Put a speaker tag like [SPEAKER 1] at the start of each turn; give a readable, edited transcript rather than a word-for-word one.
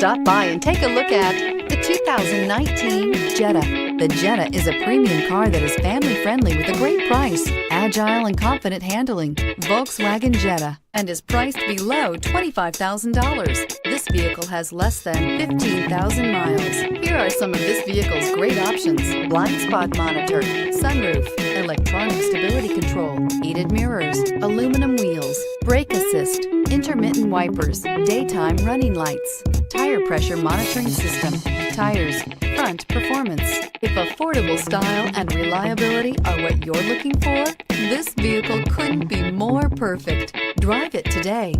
[SPEAKER 1] Stop by and take a look at the 2019 Jetta. The Jetta is a premium car that is family-friendly with a great price, agile and confident handling. Volkswagen Jetta, and is priced below $25,000. This vehicle has less than 15,000 miles. Here are some of this vehicle's great options: blind spot monitor, sunroof, electronic stability control, heated mirrors, aluminum wheels, brake assist, intermittent wipers, daytime running lights, tire pressure monitoring system, tires, front performance. If affordable style and reliability are what you're looking for, this vehicle couldn't be more perfect. Drive it today.